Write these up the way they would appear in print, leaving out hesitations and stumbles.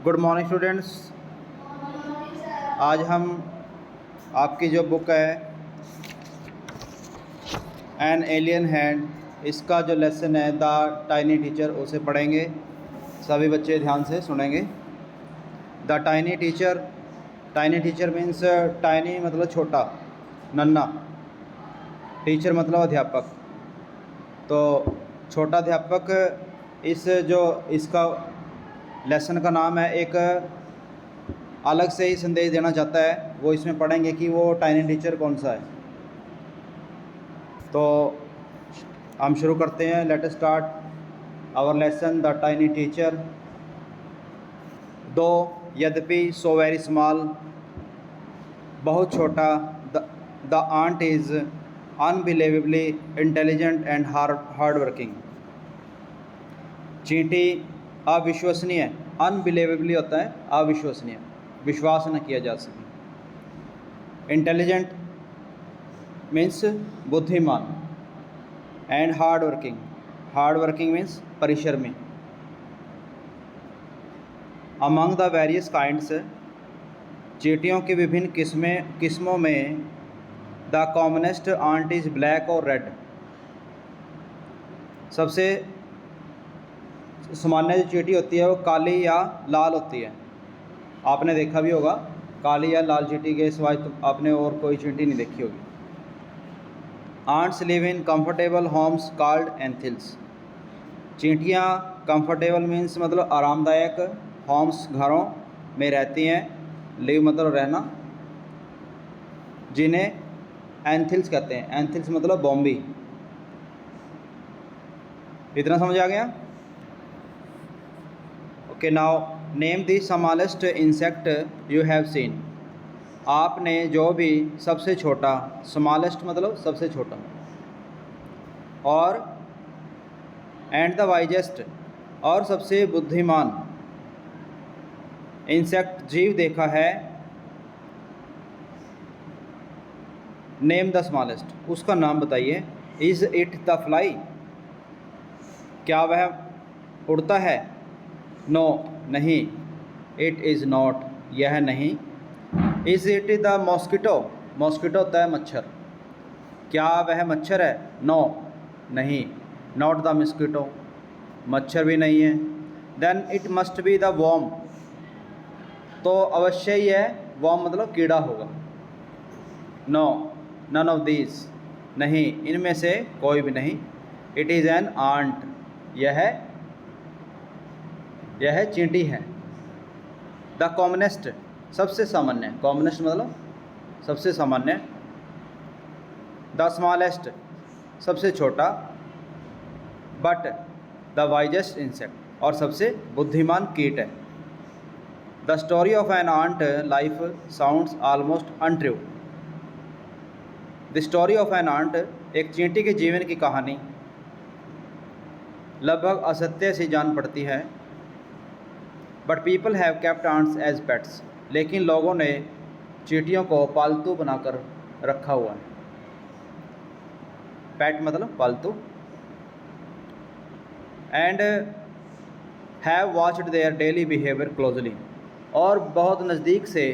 Good morning students. आज हम आपकी जो बुक है एन एलियन हैंड, इसका जो लेसन है द टाइनी टीचर, उसे पढ़ेंगे। सभी बच्चे ध्यान से सुनेंगे। The tiny teacher means tiny मतलब छोटा, नन्हा। टीचर मतलब अध्यापक। तो छोटा अध्यापक इसका लेसन का नाम है। एक अलग से ही संदेश देना चाहता है, वो इसमें पढ़ेंगे कि वो टाइनी टीचर कौन सा है। तो हम शुरू करते हैं। Let us start our lesson the tiny teacher. Though यद्यपि सो वेरी स्मॉल, बहुत छोटा, the ant is unbelievably intelligent and hard working. चींटी अविश्वसनीय, अनबिलीवेबली होता है अविश्वसनीय, विश्वास न किया जा सके। इंटेलिजेंट मीन्स बुद्धिमान, एंड हार्ड वर्किंग मीन्स परिश्रमी। अमंग द वेरियस काइंड्स, चींटियों की विभिन्न किस्मों में the commonest ant is black or red. सबसे सामान्य जो चींटी होती है वो काली या लाल होती है। आपने देखा भी होगा, काली या लाल चींटी के सिवाय तो आपने और कोई चींटी नहीं देखी होगी। Ants live in comfortable homes called anthills. चींटियाँ कंफर्टेबल मीन्स मतलब आरामदायक, होम्स घरों में रहती हैं, लिव मतलब रहना, जिन्हें एंथिल्स कहते हैं। एंथिल्स मतलब बॉम्बी। इतना समझ आ गया? Okay, now name the smallest insect you have seen. आपने जो भी सबसे छोटा, स्मॉलेस्ट मतलब सबसे छोटा, और एंड द वाइजेस्ट और सबसे बुद्धिमान इंसेक्ट जीव देखा है। नेम द स्मॉलेस्ट, उसका नाम बताइए। इज़ इट द फ्लाई, क्या वह उड़ता है? नो, नहीं। इट इज़ नॉट, यह नहीं। Is it the mosquito, mosquito होता है मच्छर, क्या वह मच्छर है? नो, नहीं। नॉट द मॉस्किटो, मच्छर भी नहीं है। Then it must be the worm, तो अवश्य ही है, वॉर्म मतलब कीड़ा होगा। नो, नन ऑफ दीज, नहीं, इनमें से कोई भी नहीं। इट इज़ एन आंट, यह चींटी है। द कॉमनेस्ट, सबसे सामान्य, कॉमनेस्ट मतलब सबसे सामान्य। द स्मॉलेस्ट, सबसे छोटा। बट द वाइजेस्ट इंसेक्ट, और सबसे बुद्धिमान कीट है। The story of an ant life sounds almost untrue. The story of an ant, एक चींटी के जीवन की कहानी लगभग असत्य सी जान पड़ती है। But people have kept ants as pets, लेकिन लोगों ने चींटियों को पालतू बनाकर रखा हुआ है। पेट मतलब पालतू। And have watched their daily behaviour closely, और बहुत नज़दीक से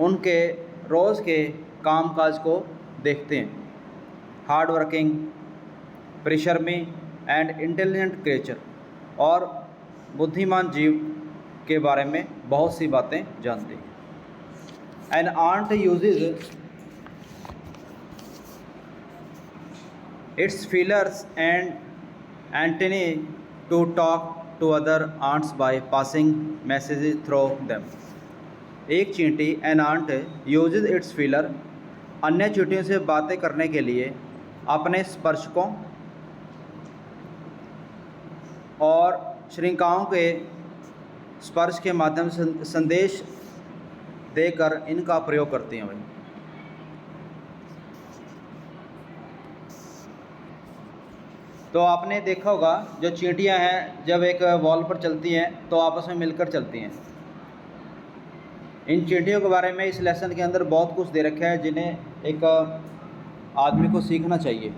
उनके रोज़ के कामकाज को देखते हैं। हार्ड वर्किंग, परिश्रमी, एंड इंटेलिजेंट क्रिएचर, और बुद्धिमान जीव के बारे में बहुत सी बातें जानते हैं। An ant uses its feelers and antennae to talk to other ants by passing messages through them. एक चींटी, an ant uses its feeler, अन्य चींटियों से बातें करने के लिए अपने स्पर्शकों और श्रृंखलाओं के स्पर्श के माध्यम से संदेश देकर इनका प्रयोग करती हैं। भाई, तो आपने देखा होगा जो चींटियां हैं जब एक वॉल पर चलती हैं तो आपस में मिलकर चलती हैं। इन चींटियों के बारे में इस लेसन के अंदर बहुत कुछ दे रखा है जिन्हें एक आदमी को सीखना चाहिए।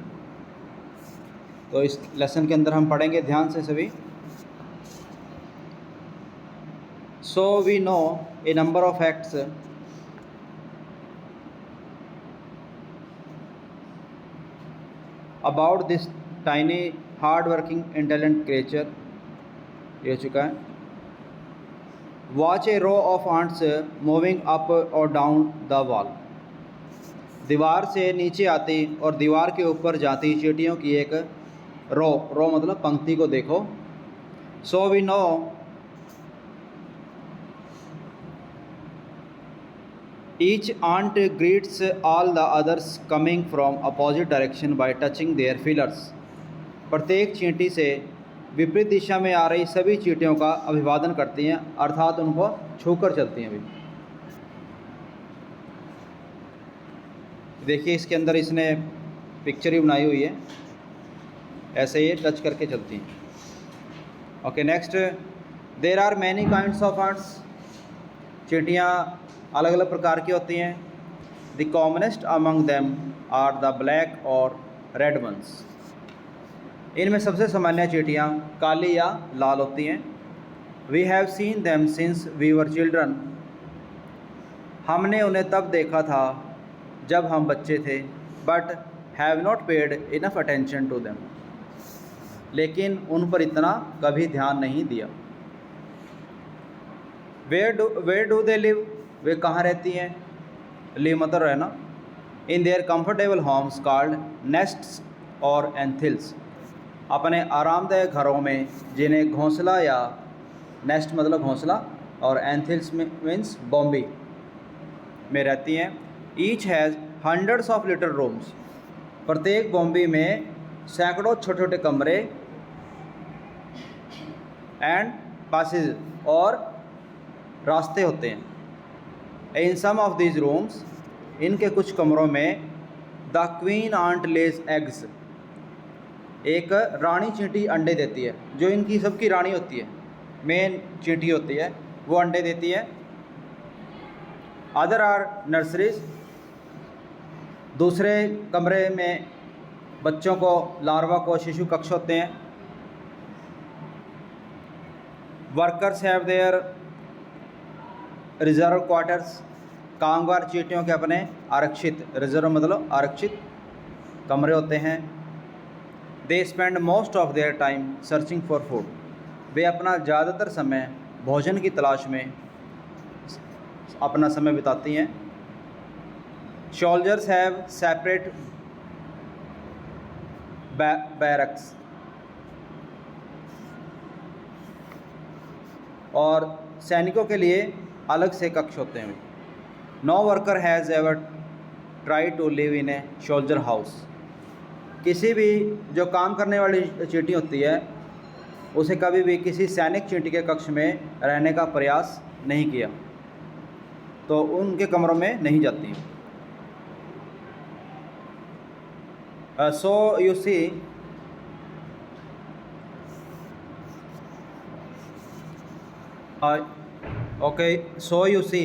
तो इस लेसन के अंदर हम पढ़ेंगे ध्यान से सभी। So we know a number of facts about this tiny hard working intelligent creature. ये हो चुका है. Watch a row of ants moving up or down the wall. दीवार से नीचे आती और दीवार के ऊपर जाती चींटियों की एक रो मतलब पंक्ति को देखो. So we know each ant greets all the others coming from opposite direction by touching their feelers. प्रत्येक चींटी से विपरीत दिशा में आ रही सभी चींटियों का अभिवादन करती हैं, अर्थात उनको छूकर चलती हैं. भी देखिए इसके अंदर इसने पिक्चर ही बनाई हुई है, ऐसे ये टच करके चलती हैं. Okay next, there are many kinds of ants. चींटियाँ अलग अलग प्रकार की होती हैं. The commonest among them are the black or red ones. इनमें सबसे सामान्य चींटियाँ काली या लाल होती हैं. We have seen them since we were children. हमने उन्हें तब देखा था जब हम बच्चे थे. But have not paid enough attention to them. लेकिन उन पर इतना कभी ध्यान नहीं दिया. Where do they live. वे कहाँ रहती हैं. लिव मतलब रहना. In their comfortable homes called nests और एंथिल्स. अपने आरामदायक घरों में जिन्हें घोंसला या नेस्ट मतलब घोंसला और एंथिल्स मीन्स बॉम्बी में रहती हैं. Each has hundreds of little rooms. प्रत्येक बॉम्बी में सैकड़ों छोटे छोटे कमरे एंड पासेज और रास्ते होते हैं. In some of these rooms. इनके कुछ कमरों में the queen ant lays eggs. एक रानी चींटी अंडे देती है, जो इनकी सबकी रानी होती है, मेन चींटी होती है, वो अंडे देती है. Other are nurseries. दूसरे कमरे में बच्चों को लार्वा को शिशु कक्ष होते हैं. Workers have their reserve quarters. कामगार चींटियों के अपने आरक्षित, रिजर्व मतलब आरक्षित कमरे होते हैं. They spend most of their time searching for food. वे अपना ज़्यादातर समय भोजन की तलाश में अपना समय बिताती हैं. Soldiers have separate barracks. और सैनिकों के लिए अलग से कक्ष होते हैं. No worker has ever try to live in a soldier house. किसी भी जो काम करने वाली चींटी होती है उसे कभी भी किसी सैनिक चींटी के कक्ष में रहने का प्रयास नहीं किया, तो उनके कमरों में नहीं जाती. So you see okay so you see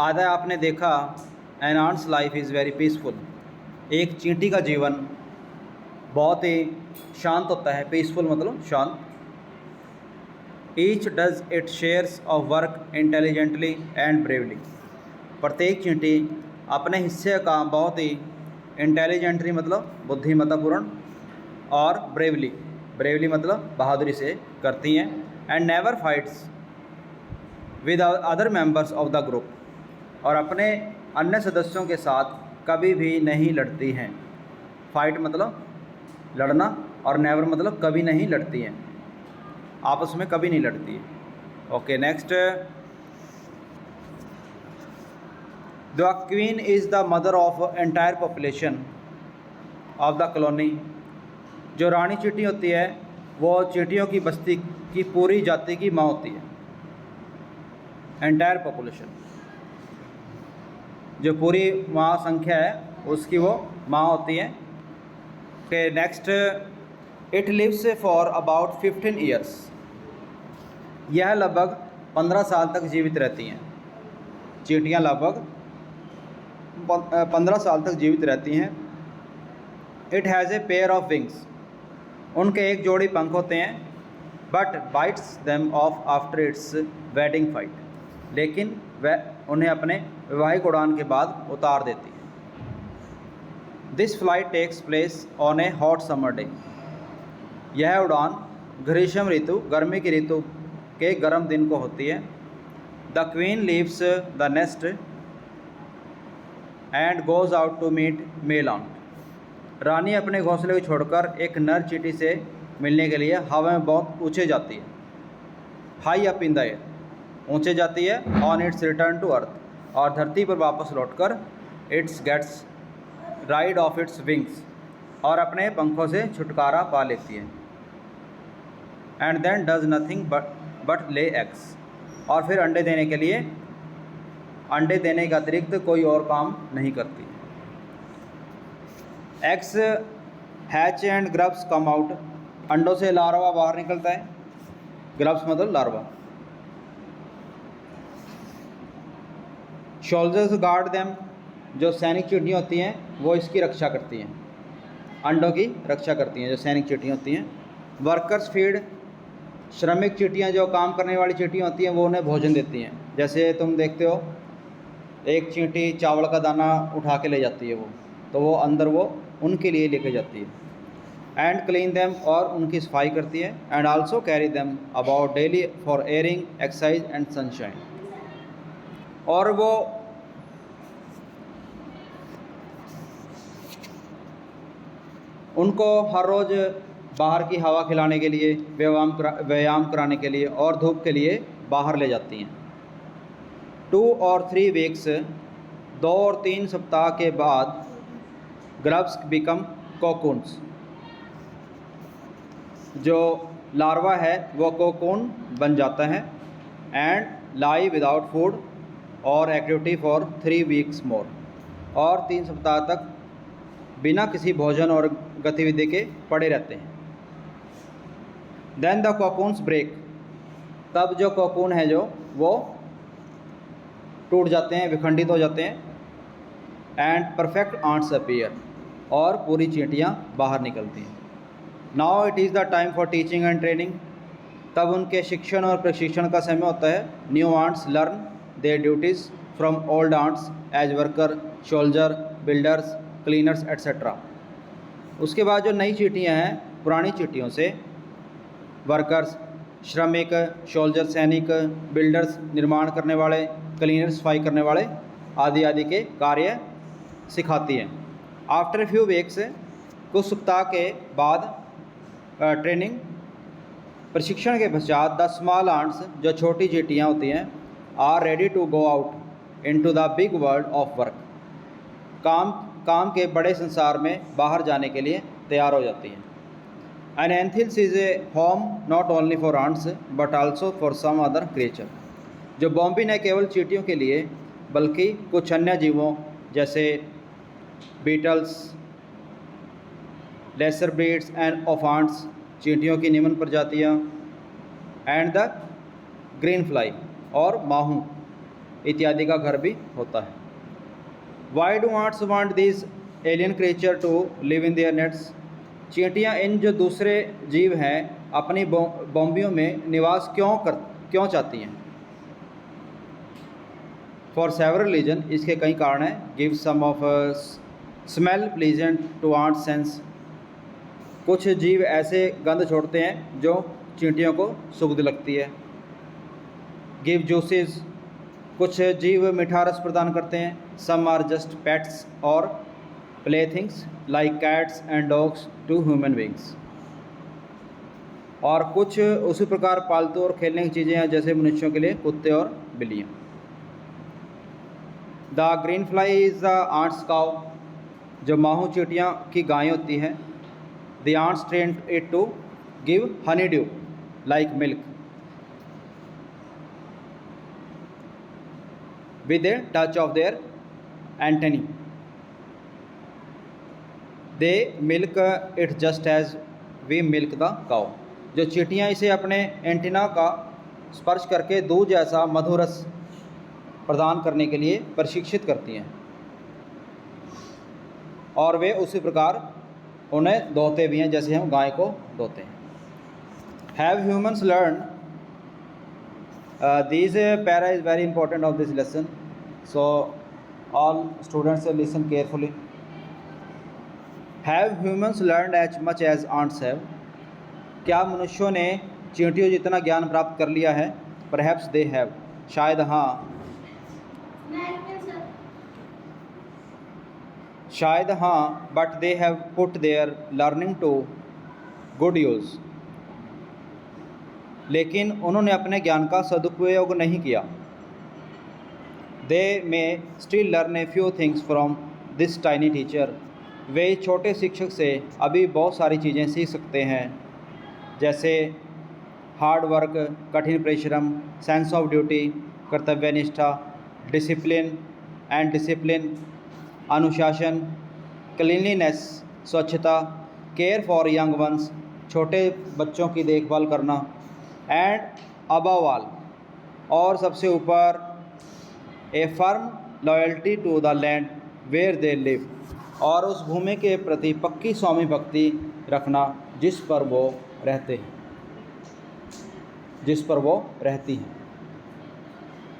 आधा आपने देखा an ant's life is very peaceful. एक चींटी का जीवन बहुत ही शांत होता है. पीसफुल मतलब शांत. Each does it shares of work intelligently and bravely. प्रत्येक चींटी अपने हिस्से का काम बहुत ही इंटेलिजेंटली मतलब बुद्धिमत्तापूर्ण और ब्रेवली मतलब बहादुरी से करती हैं. And never fights with other members of the group. और अपने अन्य सदस्यों के साथ कभी भी नहीं लड़ती हैं. फाइट मतलब लड़ना और नेवर मतलब कभी नहीं लड़ती हैं, आपस में कभी नहीं लड़ती है. Okay next, the queen is the mother of entire population of the colony. जो रानी चींटी होती है वो चींटियों की बस्ती की पूरी जाति की माँ होती है. एंटायर पॉपुलेशन जो पूरी महासंख्या है उसकी वो माँ होती है. Okay next, it lives for about 15 years. यह लगभग 15 साल तक जीवित रहती हैं. चींटियाँ लगभग 15 साल तक जीवित रहती हैं. It has a pair of wings. उनके एक जोड़ी पंख होते हैं. But bytes them of after it's wedding fight, लेकिन वह उन्हें अपने वैवाहिक उड़ान के बाद उतार देती है। This flight takes place on a hot summer day, यह उड़ान ग्रीष्म ऋतु गर्मी की ऋतु के गर्म दिन को होती है। The queen leaves the nest and goes out to meet male on, रानी अपने घोंसले को छोड़कर एक नर चींटी से मिलने के लिए हवा में बहुत ऊंचे जाती है। High up in the air, ऊंचे जाती है। On its return to earth, और धरती पर वापस लौटकर its gets rid of its wings, और अपने पंखों से छुटकारा पा लेती है। And then does nothing but lay eggs, और फिर अंडे देने के लिए अंडे देने के अतिरिक्त कोई और काम नहीं करती। Eggs hatch and grubs come out, अंडों से लार्वा बाहर निकलता है। ग्रब्स मतलब लार्वा। सोल्जर्स गार्ड देम, जो सैनिक चींटियाँ होती हैं वो इसकी रक्षा करती हैं, अंडों की रक्षा करती हैं जो सैनिक चींटियाँ होती हैं। वर्कर्स फीड, श्रमिक चींटियाँ जो काम करने वाली चींटियाँ होती हैं वो उन्हें भोजन देती हैं। जैसे तुम देखते हो एक चींटी चावल का दाना उठा के ले जाती है, वो तो वो अंदर वो उनके लिए लेके जाती है। एंड क्लीन देम, और उनकी सफाई करती है। And also carry them about daily for airing, exercise and sunshine, और वो उनको हर रोज़ बाहर की हवा खिलाने के लिए, व्यायाम कराने के लिए और धूप के लिए बाहर ले जाती हैं। 2 और 3 वीक्स, 2 और 3 सप्ताह के बाद ग्रब्स बिकम कोकून्स, जो लार्वा है वो कोकून बन जाता है। एंड लाई विदाउट फूड और एक्टिविटी फॉर 3 वीक्स मोर, और 3 सप्ताह तक बिना किसी भोजन और गतिविधि के पड़े रहते हैं। देन द कोकून्स ब्रेक, तब जो कोकून है जो वो टूट जाते हैं, विखंडित हो जाते हैं। एंड परफेक्ट आंट्स अपीयर, और पूरी चींटियाँ बाहर निकलती हैं। Now it is the time for teaching and training, तब उनके शिक्षण और प्रशिक्षण का समय होता है। New ants learn their duties from old ants as worker, soldier, builders, cleaners etcetera. उसके बाद जो नई चींटियाँ हैं पुरानी चींटियों से वर्कर्स, श्रमिक, सोल्जर सैनिक, बिल्डर्स निर्माण करने वाले, क्लीनर्स सफाई करने वाले आदि आदि के कार्य सिखाती हैं। आफ्टर फ्यू वीक्स, कुछ सप्ताह के बाद ट्रेनिंग प्रशिक्षण के पश्चात द स्मॉल आंट्स, जो छोटी चींटियाँ होती हैं, are ready to go out into the big world of work, काम के बड़े संसार में बाहर जाने के लिए तैयार हो जाती हैं। An anthills is a home not only for ants but also for some other creature, जो बॉम्बी न केवल चींटियों के लिए बल्कि कुछ अन्य जीवों जैसे beetles, lesser breeds and of ants, चींटियों की निम्न प्रजातियाँ, एंड द ग्रीन फ्लाई, और माहू इत्यादि का घर भी होता है। Why do ants want these alien creature to live in their nets, चींटियाँ इन जो दूसरे जीव हैं अपनी बॉम्बियों में निवास क्यों चाहती हैं। फॉर सेवरल रीजन, इसके कई कारण हैं। Give some off smell pleasant to ant sense, कुछ जीव ऐसे गंध छोड़ते हैं जो चींटियों को सुगंध लगती है। गिव जूसेस, कुछ जीव मीठा रस प्रदान करते हैं। सम आर जस्ट पेट्स और playthings like cats and dogs to human beings, और कुछ उसी प्रकार पालतू और खेलने की चीज़ें हैं जैसे मनुष्यों के लिए कुत्ते और बिल्लियाँ। The green fly is the ant's cow, जो माहू चींटियाँ की गाय होती है। The ants train it to give honey dew like milk with a touch of their antennae. They milk it just as we milk the cow, जो चींटियाँ इसे अपने एंटीना का स्पर्श करके दूध जैसा मधुर रस प्रदान करने के लिए प्रशिक्षित करती हैं, और वे उसी प्रकार उन्हें दोहते भी हैं जैसे हम गाय को दोहते हैं। Have humans learned? These para is very important of this lesson. So all students listen carefully. Have humans learned as much as ants have? क्या मनुष्यों ने चींटियों जितना ज्ञान प्राप्त कर लिया है? Perhaps they have. शायद हाँ. शायद हाँ, but they have put their learning to good use. लेकिन उन्होंने अपने ज्ञान का सदुपयोग नहीं किया. They may still learn a few things from this tiny teacher. वे छोटे शिक्षक से अभी बहुत सारी चीज़ें सीख सकते हैं, जैसे हार्ड वर्क, कठिन परिश्रम, सेंस ऑफ ड्यूटी, कर्तव्यनिष्ठा, डिसिप्लिन, अनुशासन, क्लीनलीनेस, स्वच्छता, केयर फॉर यंग वंस, छोटे बच्चों की देखभाल करना, एंड अबव ऑल, और सबसे ऊपर, a firm loyalty to the land where they live, और उस भूमि के प्रति पक्की स्वामी भक्ति रखना जिस पर वो रहते हैं, जिस पर वो रहती हैं.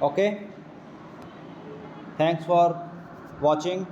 Okay, thanks for watching.